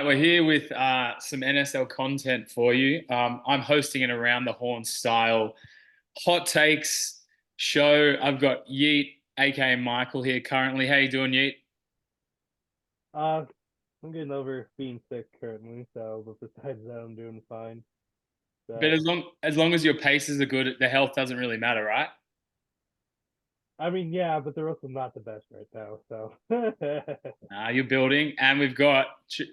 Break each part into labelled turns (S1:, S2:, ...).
S1: Mate, we're here with some NSL content for you. I'm hosting an Around the Horn style hot takes show. I've got Yeet, aka Michael, here currently. How you doing, Yeet?
S2: Uh, I'm getting over being sick currently, but besides that, I'm doing fine.
S1: But
S2: So,
S1: as long as your paces are good, the health doesn't really matter, right?
S2: I mean, yeah, but they're also not the best right now. So,
S1: You're building, and we've got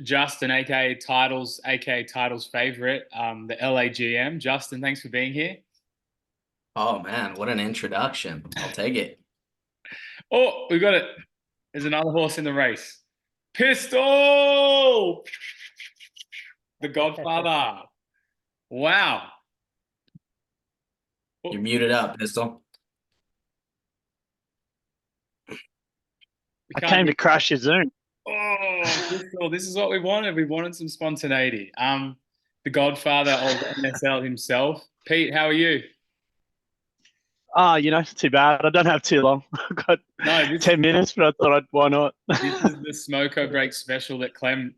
S1: Justin, aka Titles favorite, the LAGM. Justin, thanks for being here.
S3: Oh man, what an introduction. I'll take it.
S1: Oh, we got it. There's another horse in the race. Pistol, the Godfather. Wow.
S3: You're muted up, Pistol.
S4: I came to crash your Zoom.
S1: Oh, Pistol, this is what we wanted. We wanted some spontaneity. The Godfather of NSL himself. Pete, how are you?
S4: Too bad. I don't have too long. I've got 10 minutes, but I thought why not?
S1: This is the Smoko Break special that Klemm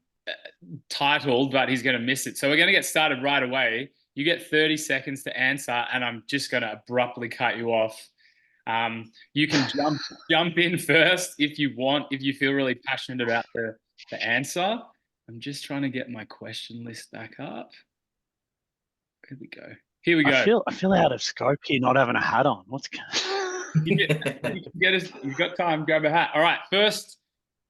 S1: titled, but he's going to miss it. So we're going to get started right away. You get 30 seconds to answer, and I'm just going to abruptly cut you off. You can jump in first if you want, if you feel really passionate about the answer. I'm just trying to get my question list back up. Here we go. Here we go.
S4: I feel out of scope here, not having a hat on. What's
S1: You've got time. Grab a hat. All right. First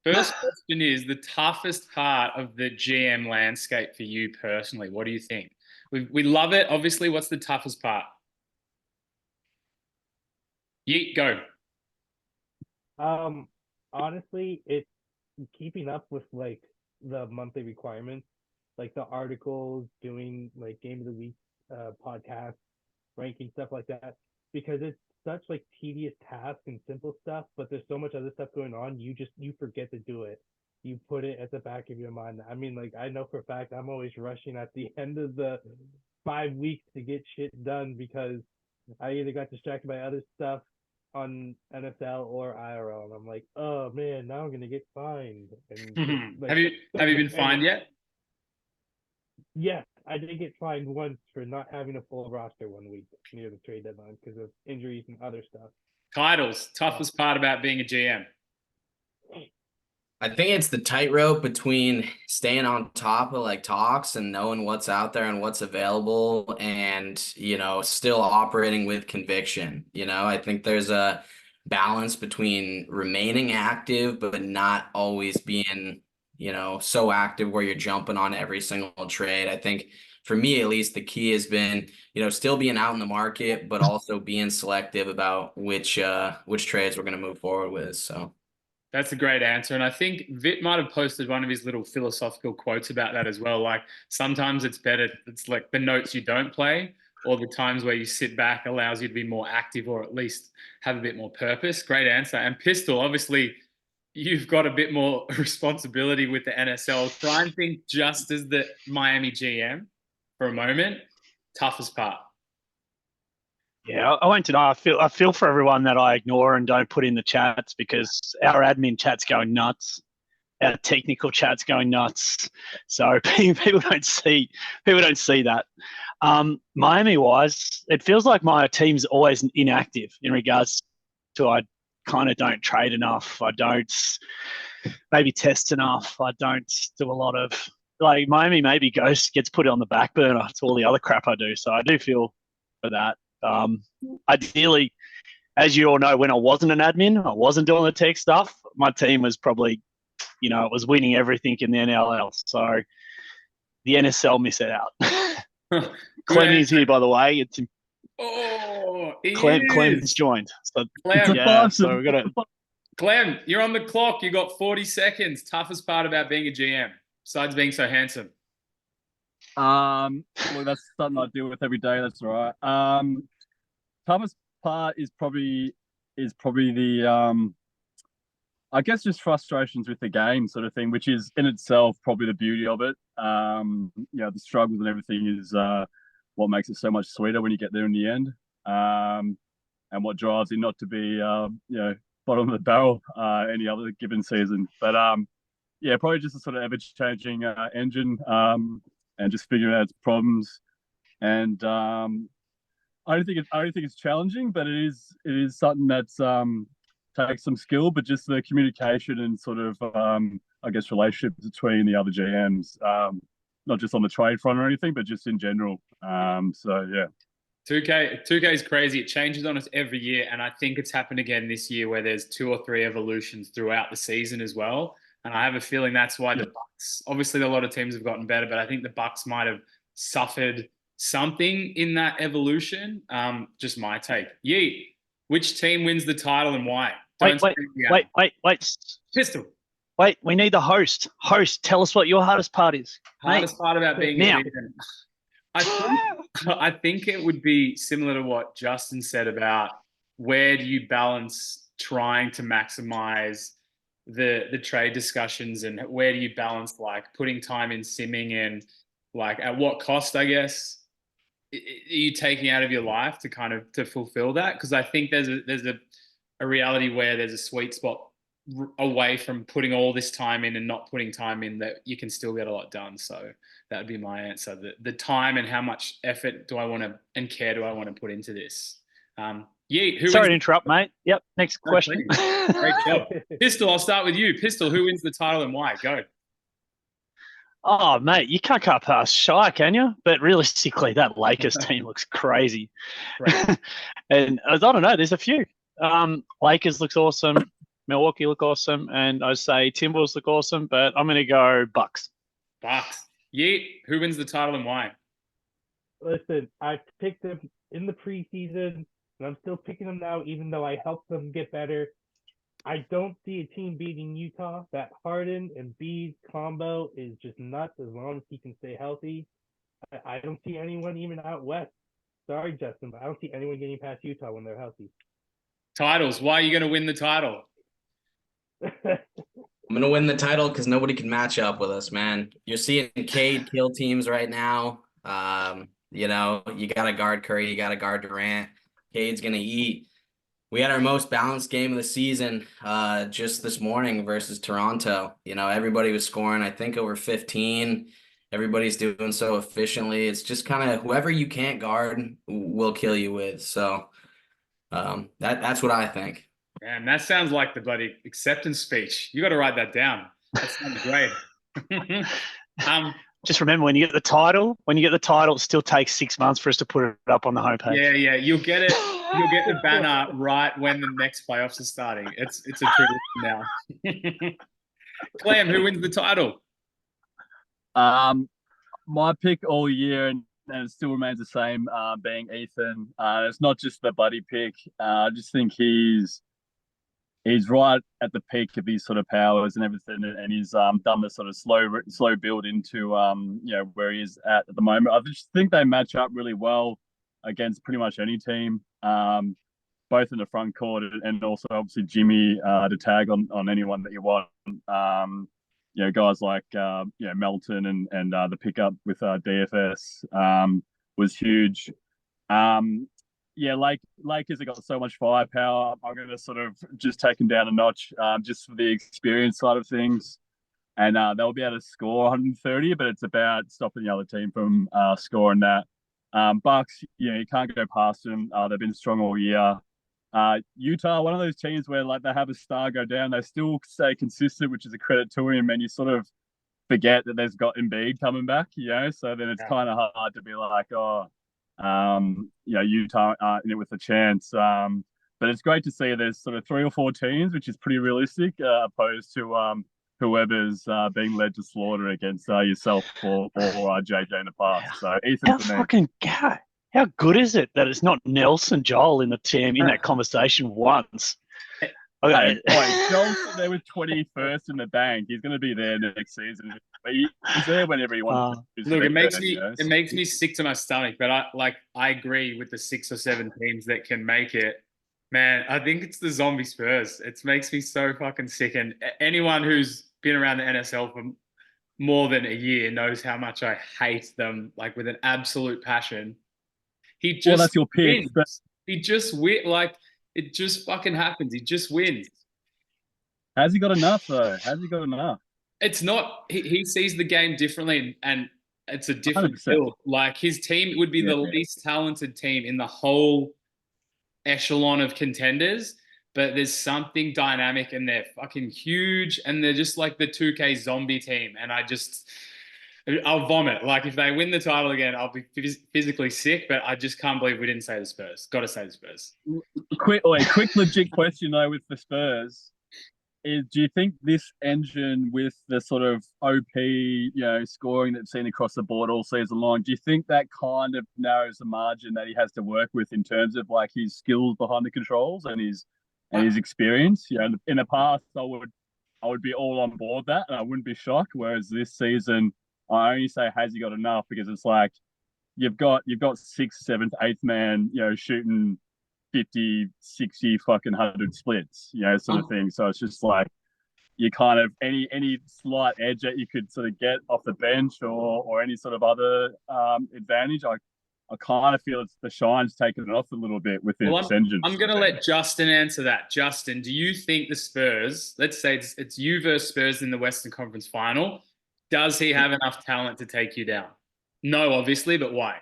S1: question is the toughest part of the GM landscape for you personally. What do you think? We love it. Obviously, what's the toughest part? Yeet, go.
S2: honestly, it's keeping up with like the monthly requirements, like the articles, doing like game of the week, podcast, ranking stuff like that, because it's such like tedious tasks and simple stuff, but there's so much other stuff going on. You forget to do it. You put it at the back of your mind. I mean, like I know for a fact I'm always rushing at the end of the 5 weeks to get shit done because I either got distracted by other stuff on NSL or IRL, and I'm like, oh man, now I'm gonna get fined. And like,
S1: have you been fined yet?
S2: Yes, I did get fined once for not having a full roster 1 week near the trade deadline because of injuries and other stuff.
S1: Titles, toughest part about being a GM.
S3: I think it's the tightrope between staying on top of like talks and knowing what's out there and what's available and, still operating with conviction. I think there's a balance between remaining active, but not always being, so active where you're jumping on every single trade. I think for me, at least, the key has been, still being out in the market, but also being selective about which trades we're going to move forward with. So.
S1: That's a great answer. And I think Vit might have posted one of his little philosophical quotes about that as well. Like sometimes it's better, it's like the notes you don't play or the times where you sit back allows you to be more active or at least have a bit more purpose. Great answer. And Pistol, obviously, you've got a bit more responsibility with the NSL. Try and think just as the Miami GM for a moment. Toughest part.
S4: Yeah, I won't deny. I feel for everyone that I ignore and don't put in the chats because our admin chat's going nuts, our technical chat's going nuts. So people don't see that. Miami wise, it feels like my team's always inactive in regards to I kind of don't trade enough. I don't maybe test enough. I don't do a lot of like Miami maybe gets put on the back burner to all the other crap I do. So I do feel for that. Ideally, as you all know, when I wasn't an admin, I wasn't doing the tech stuff. My team was probably, it was winning everything in the NLL. So the NSL miss it out. Klemm is here, by the way. Klemm's joined. So,
S1: Klemm,
S4: yeah, so we've got to.
S1: Klemm, you're on the clock. You got 40 seconds. Toughest part about being a GM, besides being so handsome.
S5: Well, that's something I deal with every day. That's all right. Toughest part is probably the I guess just frustrations with the game sort of thing, which is in itself probably the beauty of it. The struggles and everything is what makes it so much sweeter when you get there in the end. And what drives you not to be bottom of the barrel any other given season. But yeah, probably just a sort of ever-changing engine, and just figuring out its problems. And I don't think it's challenging, but it is something that's takes some skill, but just the communication and sort of I guess relationship between the other GMs, not just on the trade front or anything, but just in general. So yeah.
S1: 2K is crazy. It changes on us every year, and I think it's happened again this year where there's 2 or 3 evolutions throughout the season as well. And I have a feeling that's why the Bucks, obviously a lot of teams have gotten better, but I think the Bucks might have suffered something in that evolution. Just my take. Yeet, which team wins the title and why?
S4: Wait.
S1: Pistol.
S4: Wait, we need the host. Host, tell us what your hardest part is.
S1: Hardest part about being
S4: now.
S1: a vegan. I think it would be similar to what Justin said about where do you balance trying to maximize the trade discussions, and where do you balance like putting time in simming, and like at what cost, I guess, are you taking out of your life to kind of to fulfill that? Because I think there's a reality where there's a sweet spot away from putting all this time in and not putting time in that you can still get a lot done. So that would be my answer. The time and how much effort do I want to and care do I want to put into this? Yeet,
S4: Sorry to interrupt, mate. Yep, next question.
S1: Great job. Pistol, I'll start with you. Pistol, who wins the title and why? Go.
S4: Oh, mate, you can't cut past Shy, can you? But realistically, that Lakers team looks crazy. And I don't know, there's a few. Lakers looks awesome. Milwaukee look awesome. And I say Timberwolves look awesome, but I'm going to go Bucks.
S1: Bucks. Yeet, who wins the title and why?
S2: Listen, I picked them in the preseason, and I'm still picking them now, even though I helped them get better. I don't see a team beating Utah. That Harden and Bede combo is just nuts as long as he can stay healthy. I don't see anyone even out west. Sorry, Justin, but I don't see anyone getting past Utah when they're healthy.
S1: Titles. Why are you going to win the title?
S3: I'm gonna win the title because nobody can match up with us, man. You're seeing Cade kill teams right now. You know, you gotta guard Curry, you gotta guard Durant. Cade's gonna eat. We had our most balanced game of the season just this morning versus Toronto. You know, everybody was scoring, I think, over 15. Everybody's doing so efficiently. It's just kind of whoever you can't guard will kill you with. So that's what I think.
S1: Man, that sounds like the bloody acceptance speech. You got to write that down. That sounds great.
S4: Just remember, when you get the title, it still takes 6 months for us to put it up on the homepage.
S1: Yeah, you'll get it. You'll get the banner right when the next playoffs are starting. It's a tradition now. Klemm, who wins the title?
S5: My pick all year, and it still remains the same, being Ethan. It's not just the buddy pick. I just think he's right at the peak of his sort of powers and everything, and he's done the sort of slow build into where he is at the moment. I just think they match up really well against pretty much any team, both in the front court and also obviously Jimmy to tag on anyone that you want. Guys like Melton and the pickup with DFS was huge. Lakers have got so much firepower. I'm going to sort of just take them down a notch, just for the experience side of things. And they'll be able to score 130, but it's about stopping the other team from scoring that. Bucks, you can't go past them. They've been strong all year. Utah, one of those teams where like they have a star go down, they still stay consistent, which is a credit to him. And you sort of forget that they've got Embiid coming back, so then it's kind of hard to be like, Utah aren't in it with a chance. But it's great to see there's sort of 3 or 4 teams, which is pretty realistic, opposed to whoever's being led to slaughter against yourself or JJ in the past. So Ethan,
S4: how good is it that it's not Nelson Joel in the team in that conversation once? Okay.
S5: Joel's there with 21st in the bank. He's going to be there next season. He's there whenever he wants.
S1: Look, it makes me sick to my stomach. But I agree with the 6 or 7 teams that can make it. Man, I think it's the zombie Spurs. It makes me so fucking sick. And anyone who's been around the NSL for more than a year knows how much I hate them, like with an absolute passion.
S5: That's your pick.
S1: He just wins. Like, it just fucking happens. He just wins.
S5: Has he got enough, though? Has he got enough?
S1: It's not. He sees the game differently, and it's a different
S5: 100%.
S1: build. Like his team would be the least talented team in the whole echelon of contenders, but there's something dynamic, and they're fucking huge, and they're just like the 2K zombie team. And I'll vomit. Like if they win the title again, I'll be physically sick. But I just can't believe we didn't say the Spurs. Got to say the Spurs.
S5: Quick legit question though with the Spurs is: do you think this engine with the sort of OP, scoring that's seen across the board all season long, do you think that kind of narrows the margin that he has to work with in terms of like his skills behind the controls and his experience? In the past, I would be all on board that, and I wouldn't be shocked. Whereas this season, I only say has he got enough because it's like you've got 6th, 7th, 8th man, shooting 50, 60, fucking 100 splits, sort of thing. So it's just like you kind of any slight edge that you could sort of get off the bench or any sort of other advantage. I kind of feel it's the shine's taken it off a little bit with this engine.
S1: I'm going to let Justin answer that. Justin, do you think the Spurs, let's say it's you versus Spurs in the Western Conference Final, does he have enough talent to take you down? No, obviously, but why?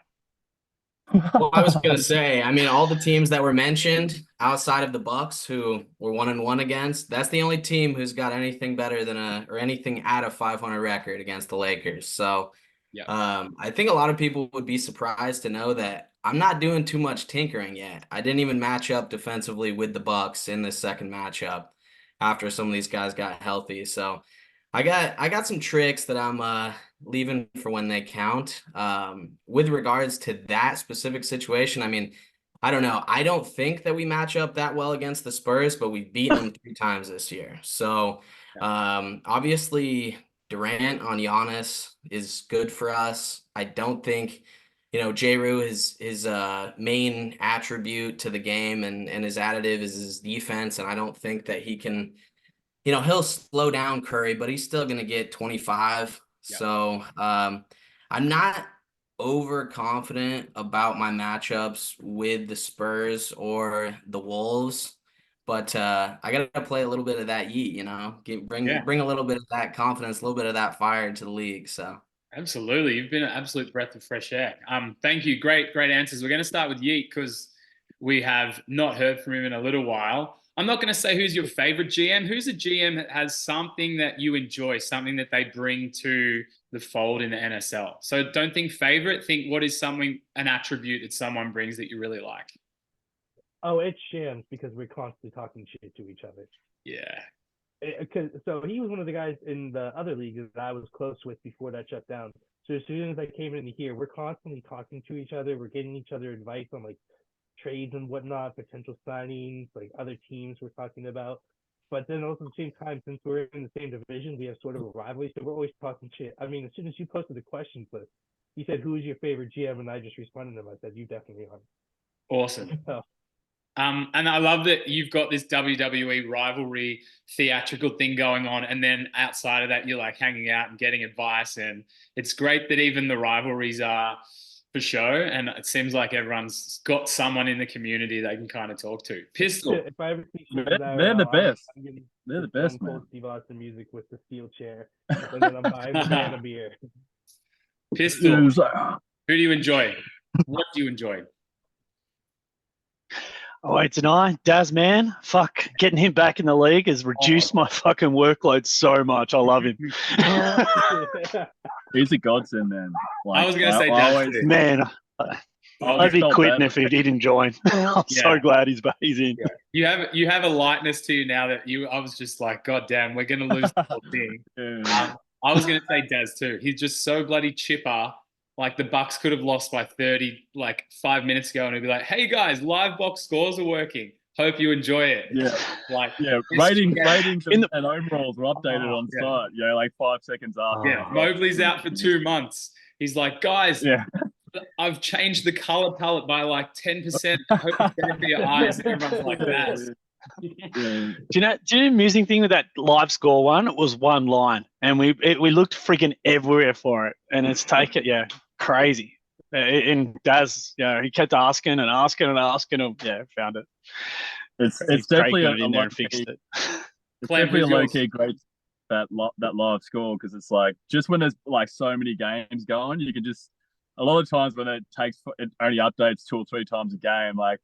S3: Well, I was going to say, I mean, all the teams that were mentioned outside of the Bucks, who we're 1-1 against, that's the only team who's got anything better than or anything at a 500 record against the Lakers. So, I think a lot of people would be surprised to know that I'm not doing too much tinkering yet. I didn't even match up defensively with the Bucks in this second matchup after some of these guys got healthy. So I got some tricks that I'm leaving for when they count. With regards to that specific situation, I mean, I don't know. I don't think that we match up that well against the Spurs, but we've beaten them 3 times this year. So obviously Durant on Giannis is good for us. I don't think, J-Rue is his main attribute to the game and his additive is his defense. And I don't think that he can, he'll slow down Curry, but he's still going to get 25. Yeah. So I'm not overconfident about my matchups with the Spurs or the Wolves, but I got to play a little bit of that Yeet, bring a little bit of that confidence, a little bit of that fire to the league. So
S1: absolutely, you've been an absolute breath of fresh air. Thank you, great answers. We're going to start with Yeet because we have not heard from him in a little while. I'm not going to say who's your favorite GM. Who's a GM that has something that you enjoy, something that they bring to the fold in the NSL? So don't think favorite, think what is an attribute that someone brings that you really like.
S2: Oh, it's Shams because we're constantly talking shit to each other.
S1: Yeah.
S2: So he was one of the guys in the other league that I was close with before that shut down. So as soon as I came in here, we're constantly talking to each other. We're getting each other advice on like trades and whatnot, potential signings, like other teams we're talking about. But then also at the same time, since we're in the same division, we have sort of a rivalry, so we're always talking shit. I mean, as soon as you posted the questions list, he said, "Who is your favorite GM?" And I just responded to him. I said, "You definitely are."
S1: Awesome. And I love that you've got this WWE rivalry theatrical thing going on. And then outside of that, you're like hanging out and getting advice. And it's great that even the rivalries are for show. And it seems like everyone's got someone in the community they can kind of talk to. Pistol.
S2: If I ever see
S5: they're the best. They're the best, man.
S2: Steve Austin music with the steel chair. And then I'm buying a beer.
S1: Pistol. Who do you enjoy? What do you enjoy?
S4: Oh, wait, deny Daz, man. Fuck, getting him back in the league has reduced my fucking workload so much. I love him.
S5: He's a godsend, man.
S1: Like, I was gonna say Daz,
S4: man. I'd be quitting if he didn't join. I'm so glad he's in.
S1: Yeah. You have a lightness to you now that I was just like, God damn, we're gonna lose the whole thing. I was gonna say Daz too. He's just so bloody chipper. Like the Bucks could have lost by 30 like 5 minutes ago, and he'd be like, "Hey guys, live box scores are working. Hope you enjoy it."
S5: Yeah, ratings and overalls were updated on site. Yeah, like 5 seconds after.
S1: Yeah, Mobley's out for 2 months. He's like, "Guys, I've changed the color palette by like 10%. I hope it's better for your eyes." And everyone's like that.
S4: Do you know the amusing thing with that live score one? It was one line, and we looked freaking everywhere for it, and it's taken crazy. And Daz, he kept asking and found it.
S5: It's definitely
S4: in there and fixed it.
S5: It's definitely a low key great. that live score, because it's like just when there's like so many games going, you can just a lot of times when it only updates 2 or 3 times a game, like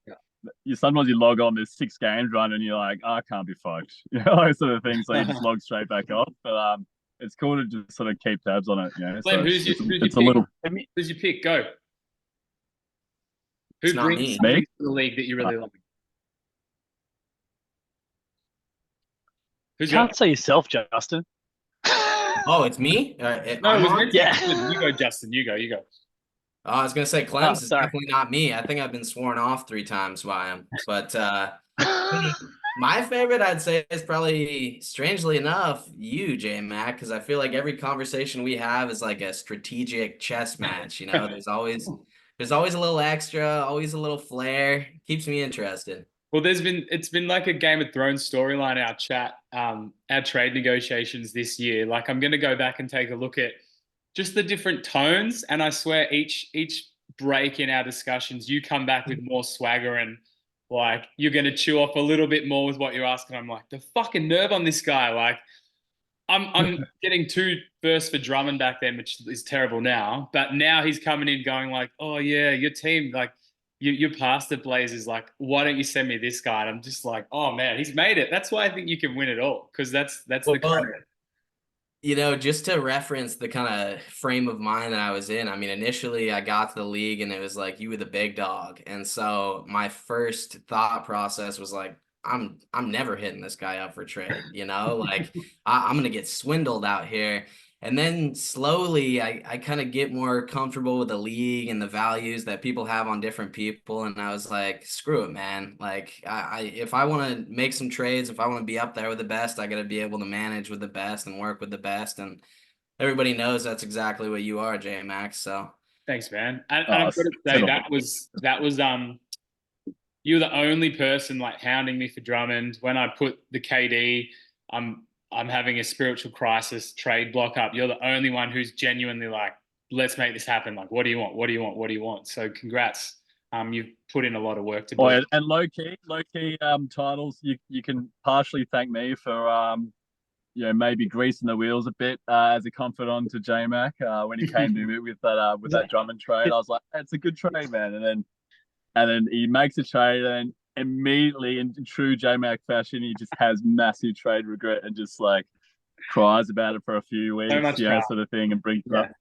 S5: sometimes you log on, there's 6 games run, and you're like, I can't be fucked, those sort of things. So you just log straight back off. But it's cool to just sort of keep tabs on it.
S1: Glenn,
S5: So
S1: who's your
S5: it's
S1: pick?
S5: a little.
S1: Who's your pick? Go. Who
S3: It's not
S1: brings
S3: me.
S1: something to the league that you really like? Who's your?
S4: Can't say yourself, Justin.
S3: Oh, it's me.
S1: No, it
S3: I'm
S1: was
S3: on.
S1: meant to be Justin. You go, Justin. You go. You go.
S3: I was gonna say Clem's is
S4: sorry.
S3: definitely not me. I think I've been sworn off 3 times by him. But my favorite, I'd say, is probably, strangely enough, you, JMAC, because I feel like every conversation we have is like a strategic chess match. There's always a little extra, always a little flair. Keeps me interested.
S1: Well, it's been like a Game of Thrones storyline, our chat, our trade negotiations this year. Like, I'm gonna go back and take a look at just the different tones, and I swear each break in our discussions, you come back with more swagger, and like you're gonna chew off a little bit more with what you're asking. I'm like, the fucking nerve on this guy. Like, I'm getting 2 firsts for Drummond back then, which is terrible now. But now he's coming in going like, oh yeah, your team, like your past the Blazers, like, why don't you send me this guy? And I'm just like, oh man, he's made it. That's why I think you can win it all, because that's the kind of.
S3: Just to reference the kind of frame of mind that I was in, I mean, initially I got to the league and it was like, you were the big dog. And so my first thought process was like, I'm never hitting this guy up for trade, like I'm going to get swindled out here. And then slowly I kind of get more comfortable with the league and the values that people have on different people. And I was like, screw it, man. Like if I want to make some trades, if I want to be up there with the best, I got to be able to manage with the best and work with the best. And everybody knows that's exactly what you are, JMAC. So
S1: Thanks, man. And I've got to say that was you were the only person like hounding me for Drummond when I put the KD. I'm having a spiritual crisis trade block up. You're the only one who's genuinely like, let's make this happen. Like, what do you want? What do you want? What do you want? So congrats. You've put in a lot of work to build.
S5: And low key titles. You can partially thank me for maybe greasing the wheels a bit as a confidant to JMac when he came to me with that Drummond trade. I was like, it's a good trade, man. And then he makes a trade, and immediately, in true JMac fashion, he just has massive trade regret and just like cries about it for a few weeks, sort of thing, and brings it up.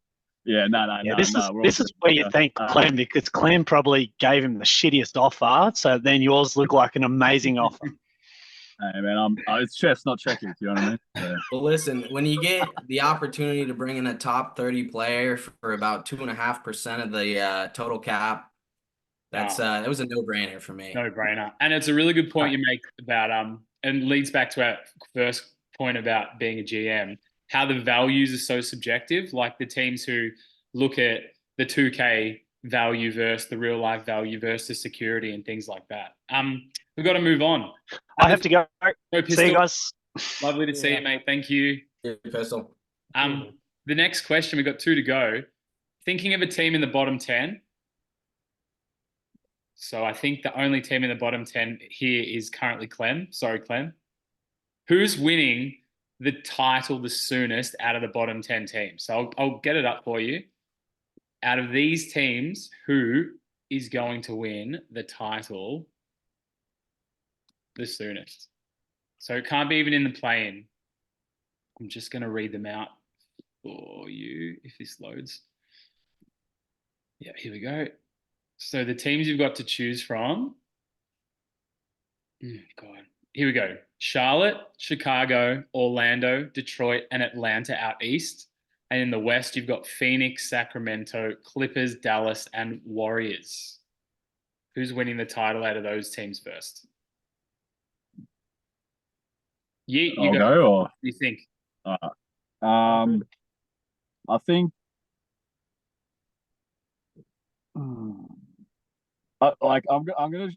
S5: Yeah, no.
S4: This is where you thank Klemm, because Klemm probably gave him the shittiest offer, so then yours look like an amazing offer.
S5: Hey man, it's chess, not checkers. You know what I mean? So.
S3: Well, listen, when you get the opportunity to bring in a top 30 player for about 2.5% of the total cap, that was a no-brainer for me.
S1: No-brainer, and it's a really good point you make about and leads back to our first point about being a GM, how the values are so subjective. Like the teams who look at the 2K value versus the real life value versus the security and things like that. We've got to move on.
S4: I have to go.
S1: See
S4: you guys.
S1: Lovely to see you, mate. Thank you.
S3: Pistol.
S1: The next question, we've got 2 to go. Thinking of a team in the bottom 10. So I think the only team in the bottom 10 here is currently Klemm. Sorry, Klemm. Who's winning the title the soonest out of the bottom 10 teams? So I'll get it up for you. Out of these teams, who is going to win the title the soonest? So it can't be even in the play-in. I'm just going to read them out for you if this loads. Yeah, here we go. So the teams you've got to choose from. God, here we go. Charlotte, Chicago, Orlando, Detroit, and Atlanta out east. And in the west, you've got Phoenix, Sacramento, Clippers, Dallas, and Warriors. Who's winning the title out of those teams first? Yeet, you go.
S5: Or
S1: what do you think?
S5: I think. I'm gonna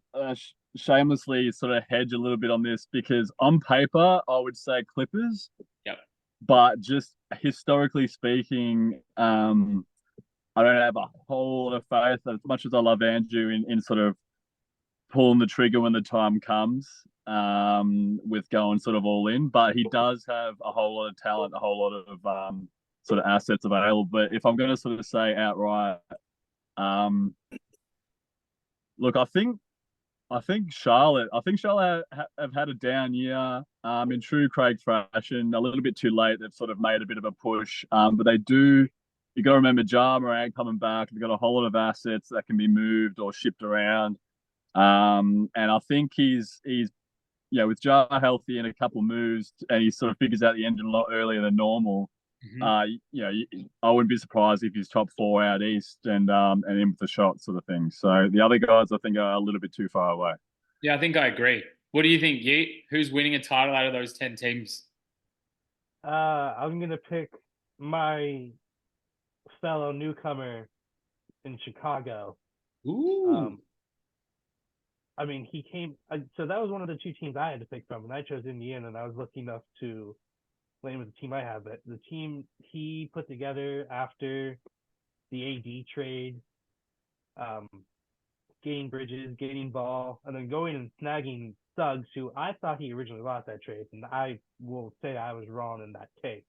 S5: shamelessly sort of hedge a little bit on this, because on paper I would say Clippers.
S1: Yep.
S5: But just historically speaking, I don't have a whole lot of faith, as much as I love Andrew in sort of pulling the trigger when the time comes. with going sort of all in, but he does have a whole lot of talent, a whole lot of sort of assets available. But if I'm going to sort of say outright, look, I think Charlotte have had a down year. In true Craig fashion, a little bit too late. They've sort of made a bit of a push, but they do. You got to remember JMAC coming back. They've got a whole lot of assets that can be moved or shipped around. And I think he's with Jar healthy and a couple of moves, and he sort of figures out the engine a lot earlier than normal. I wouldn't be surprised if he's top 4 out east and in with the shot sort of thing. So the other guys I think are a little bit too far away.
S1: Yeah, I think I agree. What do you think, Yeet? Who's winning a title out of those 10 teams?
S2: I'm gonna pick my fellow newcomer in Chicago.
S1: Ooh.
S2: I mean, he came. So that was one of the 2 teams I had to pick from, and I chose Indiana, and I was lucky enough to play with the team I have. But the team he put together after the AD trade, getting Bridges, getting Ball, and then going and snagging Suggs, who I thought he originally lost that trade, and I will say I was wrong in that case.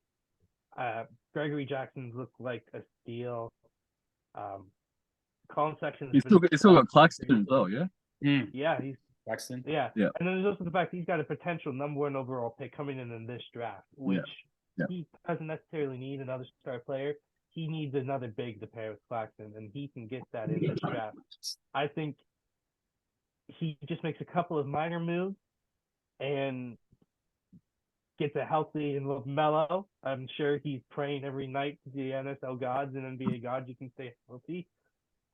S2: Gregory Jackson looked like a steal. Colin Sexton.
S5: He's still got Claxton as well, yeah.
S2: Yeah, he's
S1: Claxton.
S2: Yeah. And then there's also the fact that he's got a potential number 1 overall pick coming in this draft, which he doesn't necessarily need another star player. He needs another big to pair with Claxton, and he can get that in this draft. I think he just makes a couple of minor moves and gets a healthy and look mellow. I'm sure he's praying every night to the NSL gods and NBA gods you can stay healthy.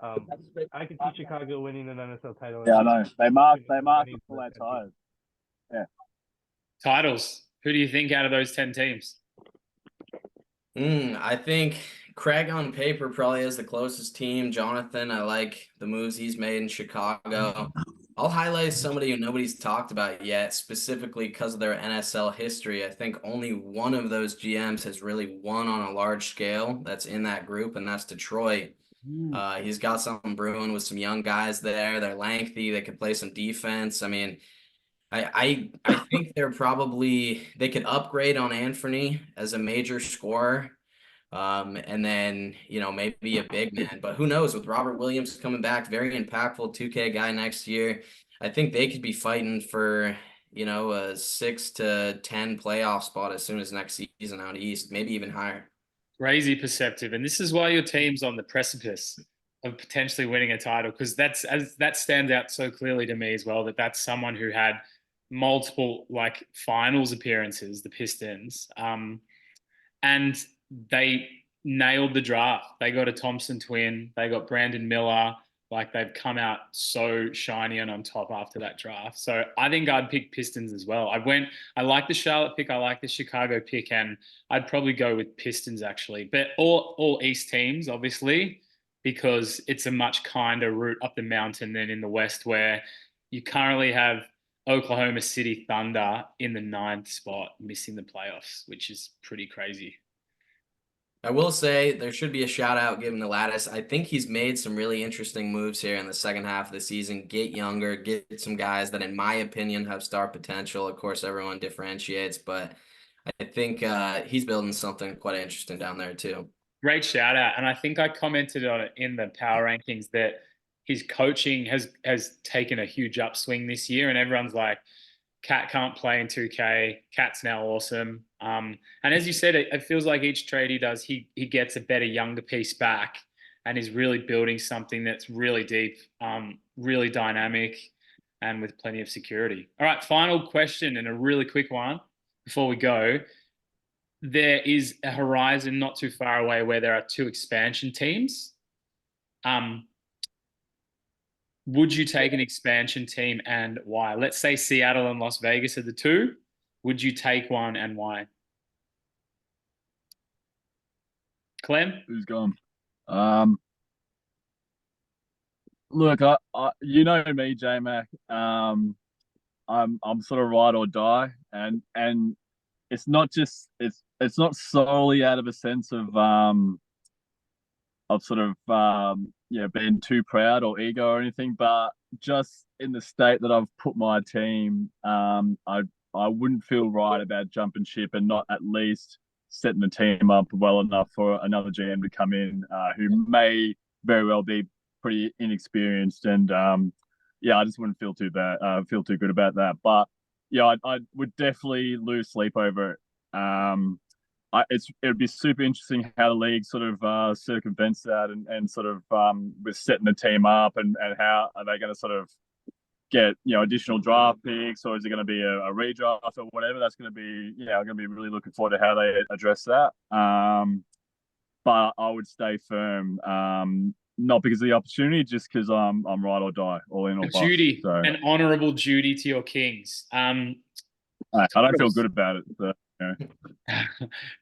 S2: I could see Chicago winning an NSL title.
S5: Yeah, I know. They mark to pull out tires. Yeah.
S1: Titles. Who do you think out of those 10 teams?
S3: I think Craig on paper probably has the closest team. Jonathan, I like the moves he's made in Chicago. I'll highlight somebody who nobody's talked about yet, specifically because of their NSL history. I think only one of those GMs has really won on a large scale that's in that group, and that's Detroit. He's got something brewing with some young guys there. They're lengthy. They can play some defense. I mean, I think they could upgrade on Anthony as a major scorer. And then, maybe a big man, but who knows, with Robert Williams coming back, very impactful 2K guy next year. I think they could be fighting for, a 6 to 10 playoff spot as soon as next season out east, maybe even higher.
S1: Crazy perceptive. And this is why your team's on the precipice of potentially winning a title, because that stands out so clearly to me as well, that's someone who had multiple finals appearances, the Pistons, and they nailed the draft. They got a Thompson twin. They got Brandon Miller. They've come out so shiny and on top after that draft. So I think I'd pick Pistons as well. I like the Charlotte pick. I like the Chicago pick, and I'd probably go with Pistons actually. But all East teams, obviously, because it's a much kinder route up the mountain than in the West, where you currently have Oklahoma City Thunder in the 9th spot, missing the playoffs, which is pretty crazy.
S3: I will say there should be a shout out given to Lattice. I think he's made some really interesting moves here in the second half of the season. Get younger, get some guys that, in my opinion, have star potential. Of course, everyone differentiates, but I think he's building something quite interesting down there too.
S1: Great shout out. And I think I commented on it in the power rankings that his coaching has taken a huge upswing this year, and everyone's like, Cat can't play in 2K. Cat's now awesome. And as you said, it feels like each trade he does, he gets a better, younger piece back and is really building something that's really deep, really dynamic, and with plenty of security. All right, final question, and a really quick one before we go. There is a horizon not too far away where there are 2 expansion teams. Would you take an expansion team, and why? Let's say Seattle and Las Vegas are the 2. Would you take one, and why? Klemm?
S5: Who's gone? Look, I you know me, JMAC. I'm sort of ride or die, and it's not not solely out of a sense of sort of being too proud or ego or anything, but just in the state that I've put my team, I wouldn't feel right about jumping ship and not at least setting the team up well enough for another GM to come in who may very well be pretty inexperienced. And yeah, I just wouldn't feel too good about that. But yeah, I would definitely lose sleep over it. It would be super interesting how the league sort of circumvents that and sort of with setting the team up and how are they going to sort of get additional draft picks, or is it going to be a redraft or whatever? That's going to be I'm going to be really looking forward to how they address that. But I would stay firm, not because of the opportunity, just because I'm ride or die, all in or bust.
S1: Duty,
S5: So
S1: an honourable duty to your Kings.
S5: I don't feel good about it. So,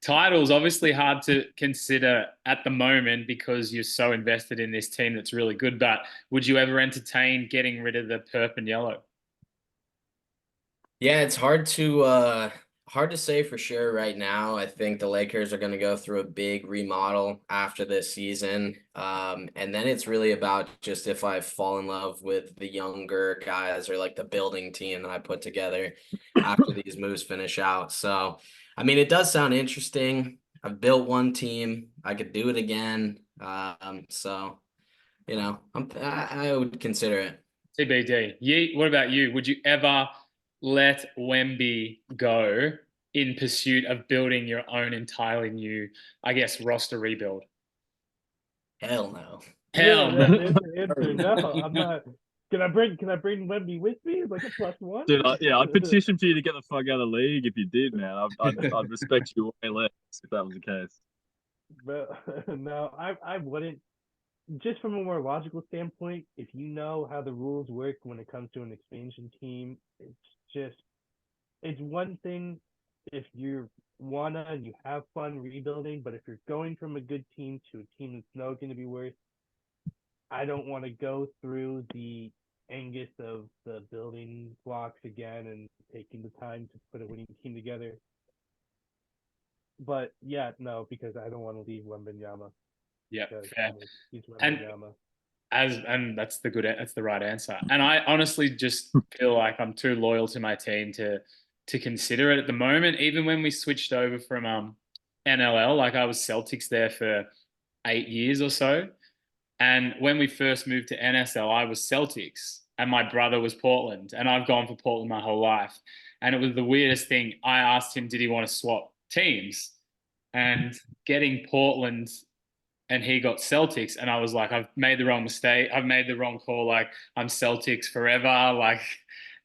S1: Title's obviously hard to consider at the moment because you're so invested in this team that's really good. But would you ever entertain getting rid of the purp and yellow?
S3: Yeah, it's hard to say for sure right now. I think the Lakers are going to go through a big remodel after this season. And then it's really about just if I fall in love with the younger guys or like the building team that I put together after these moves finish out. So, I mean, it does sound interesting. I've built one team. I could do it again. So, I would consider it.
S1: TBD. Yeet, what about you? Would you ever let Wemby go in pursuit of building your own entirely new, I guess, roster rebuild?
S3: Hell no.
S1: Hell
S2: Yeah,
S1: no.
S2: that's the answer. No, I'm not. Can I bring Wemby with me like a +1?
S5: dude, I'd petition for you to get the fuck out of the league if you did, man. I'd respect you way less if that was the case.
S2: But no, I wouldn't. Just from a more logical standpoint, if you know how the rules work when it comes to an expansion team, it's one thing if you wanna and you have fun rebuilding, but if you're going from a good team to a team that's not going to be worse, I don't want to go through the angus of the building blocks again and taking the time to put a winning team together. But yeah, no, because I don't want to leave Wembanyama.
S1: Yeah,
S2: Because
S1: fair.
S2: he's
S1: And
S2: Wembanyama.
S1: and that's the right answer. And I honestly just feel like I'm too loyal to my team to consider it at the moment. Even when we switched over from NLL, like I was Celtics there for 8 years or so. And when we first moved to NSL, I was Celtics and my brother was Portland. And I've gone for Portland my whole life. And it was the weirdest thing. I asked him, did he want to swap teams? And getting Portland and he got Celtics. And I was like, I've made the wrong mistake. I've made the wrong call. Like, I'm Celtics forever. Like,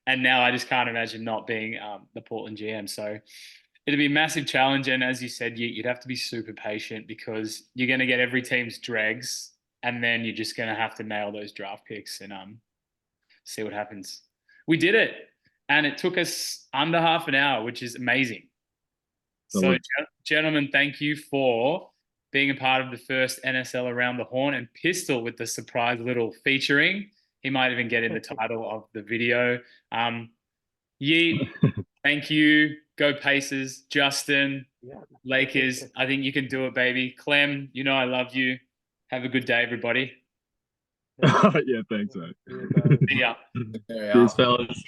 S1: and now I just can't imagine not being the Portland GM. So it'd be a massive challenge. And as you said, you'd have to be super patient because you're going to get every team's dregs. And then you're just going to have to nail those draft picks and see what happens. We did it. And it took us under half an hour, which is amazing. So, gentlemen, thank you for being a part of the first NSL Around the Horn, and Pistol with the surprise little featuring. He might even get in the title of the video. Yeet, thank you. Go Pacers. Justin, Lakers. I think you can do it, baby. Klemm, I love you. Have a good day, everybody.
S5: Yeah, thanks, mate.
S1: See ya.
S3: Very
S5: Cheers,
S3: awesome.
S5: fellas.